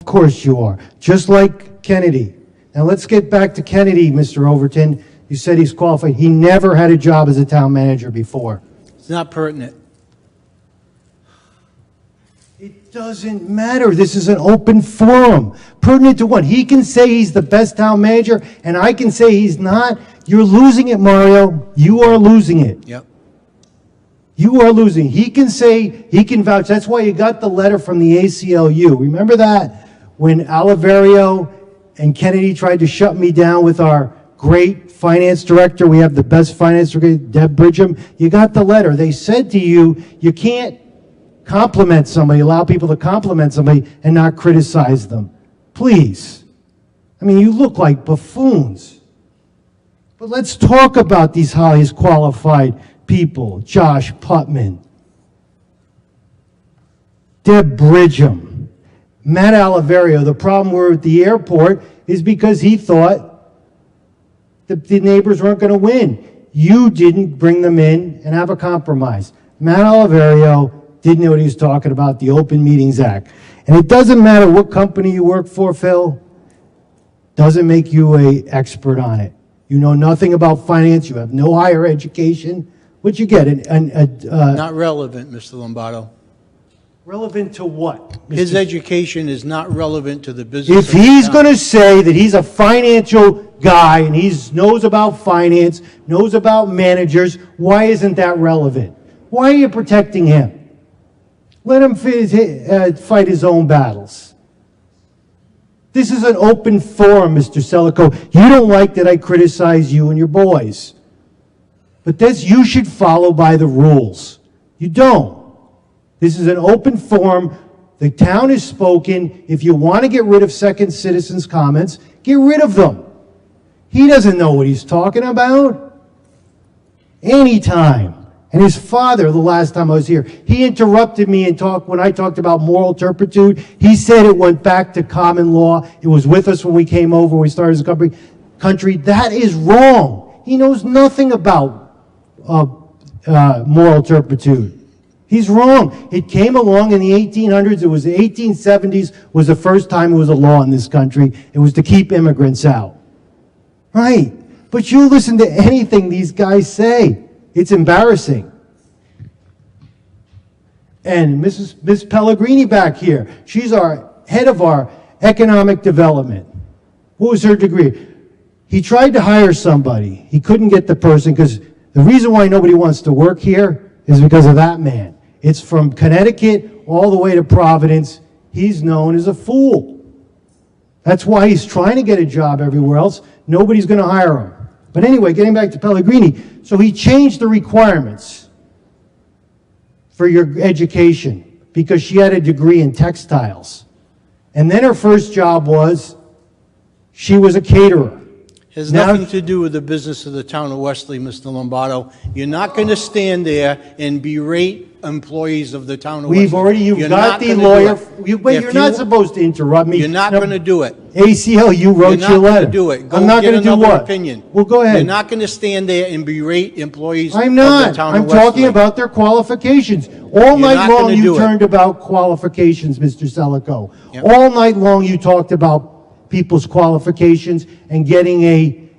Of course you are. Just like Kennedy. Now let's get back to Kennedy, Mr. Overton. You said he's qualified. He never had a job as a town manager before. It's not pertinent. It doesn't matter. This is an open forum. Pertinent to what? He can say he's the best town manager, and I can say he's not. You're losing it, Mario. You are losing it. Yep. You are losing. He can say, he can vouch. That's why you got the letter from the ACLU. Remember that? When Oliverio and Kennedy tried to shut me down with our great finance director. We have the best finance director, Deb Bridgham. You got the letter. They said to you, you can't compliment somebody, allow people to compliment somebody and not criticize them. Please. I mean, you look like buffoons. But let's talk about these highest qualified people. Josh Putman, Deb Bridgham, Matt Oliverio. The problem we're at the airport is because he thought the neighbors weren't going to win. You didn't bring them in and have a compromise. Matt Oliverio didn't know what he was talking about, the Open Meetings Act. And it doesn't matter what company you work for, Phil. Doesn't make you an expert on it. You know nothing about finance. You have no higher education. What'd you get? Not relevant, Mr. Lombardo. Relevant to what? His education is not relevant to the business. If he's going to say that he's a financial guy and he knows about finance, knows about managers, why isn't that relevant? Why are you protecting him? Let him fight his own battles. This is an open forum, Mr. Selico. You don't like that I criticize you and your boys. But this, you should follow by the rules. You don't. This is an open forum. The town has spoken. If you want to get rid of second citizens' comments, get rid of them. He doesn't know what he's talking about. Anytime. And his father, the last time I was here, he interrupted me and talked when I talked about moral turpitude. He said it went back to common law. It was with us when we came over, when we started as a country. That is wrong. He knows nothing about moral turpitude. He's wrong. It came along in the 1800s. It was the 1870s was the first time it was a law in this country. It was to keep immigrants out. Right. But you listen to anything these guys say. It's embarrassing. And Miss Pellegrini back here, she's our head of our economic development. What was her degree? He tried to hire somebody. He couldn't get the person because the reason why nobody wants to work here is because of that man. It's from Connecticut all the way to Providence. He's known as a fool. That's why he's trying to get a job everywhere else. Nobody's going to hire him. But anyway, getting back to Pellegrini, so he changed the requirements for your education because she had a degree in textiles. And then her first job was, she was a caterer. It has nothing to do with the business of the town of Wesley, Mr. Lombardo. You're not going to stand there and berate employees of the town of Wesley. We've already, you've got the lawyer. You're not supposed to interrupt me. You're not going to do it. ACL, you wrote your letter. You're not going to do it. I'm not going to do what? Opinion. Well, go ahead. You're not going to stand there and berate employees of the town of Wesley. I'm talking about their qualifications. All night long you turned about qualifications, Mr. Selico. Yep. All night long you talked about people's qualifications and getting a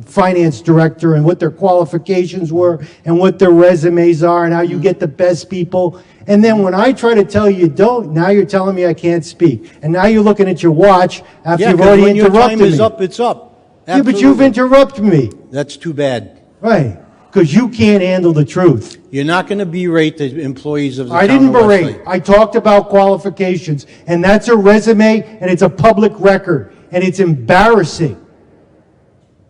finance director and what their qualifications were and what their resumes are and how you get the best people. And then when I try to tell you don't, now you're telling me I can't speak. And now you're looking at your watch after you've already interrupted me. When your time is up, it's up. Yeah, Absolutely. but you've interrupted me. That's too bad. Right. Because you can't handle the truth. You're not going to berate the employees of the I town didn't of Wesley. berate. I talked about qualifications. And that's a resume, and it's a public record. And it's embarrassing.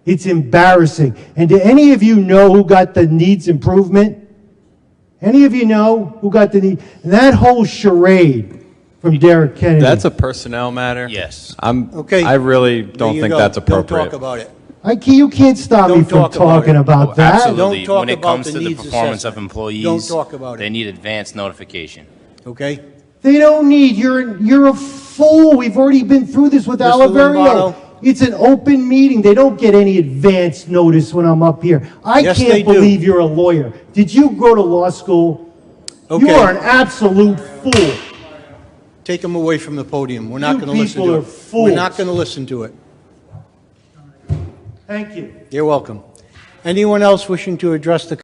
It's embarrassing. And do any of you know who got the needs improvement? Any of you know who got the need? And that whole charade from Derek Kennedy. That's a personnel matter. Yes. Okay. I really don't think that's appropriate. Don't talk about it. You can't stop me from talking about that. Absolutely. Don't talk when it about comes the to the needs performance of assessment. employees, Don't talk about they it. need advance notification. Okay? They don't need. You're a fool. We've already been through this with Mr. Oliverio. Lombardo. It's an open meeting. They don't get any advance notice when I'm up here. I Yes, they can't do. believe you're a lawyer. Did you go to law school? Okay. You are an absolute fool. Take him away from the podium. We're not You going to listen people to are it. fools. We're not going to listen to it. Thank you. You're welcome. Anyone else wishing to address the